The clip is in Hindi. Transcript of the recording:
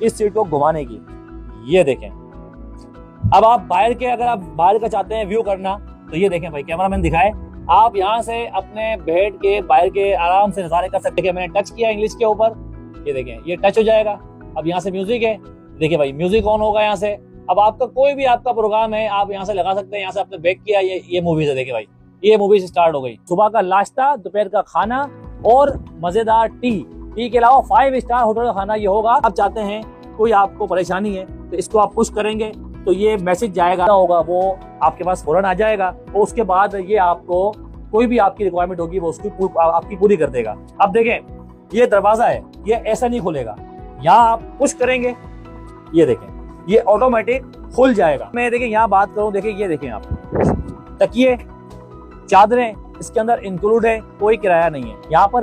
इस सीट को घुमाने की। ये देखें। अब आप बाहर के, अगर आप बाहर का चाहते हैं व्यू करना, तो ये देखें भाई, कैमरामैन दिखाए, आप यहाँ से अपने बेड के बाहर के आराम से नजारे कर सकते हैं। मैंने टच किया इंग्लिश के ऊपर, ये देखें ये टच हो जाएगा। अब यहाँ से म्यूजिक है, देखिए भाई म्यूजिक ऑन होगा यहाँ से। अब आपका कोई भी आपका प्रोग्राम है आप यहाँ से लगा सकते हैं। यहाँ से आपने बैक किया, ये मूवीज है, देखिए भाई ये मूवीज स्टार्ट हो गई। सुबह का नाश्ता, दोपहर का खाना और मजेदार टी के अलावा 5 स्टार होटल का खाना ये होगा। आप चाहते हैं कोई आपको परेशानी है तो इसको आप पुश करेंगे तो ये मैसेज जाएगा होगा, वो आपके पास फौरन आ जाएगा और उसके बाद ये आपको कोई भी आपकी रिक्वायरमेंट होगी वो उसकी आपकी पूरी कर देगा। अब देखें ये दरवाजा है, ये ऐसा नहीं खुलेगा, यहाँ आप पुश करेंगे, ये देखें ये ऑटोमेटिक खुल जाएगा। मैं देखिए यहाँ बात करूँ, देखिए ये देखें आप, तकिए चादरें इसके अंदर इंक्लूड है, कोई किराया नहीं है। यहाँ पर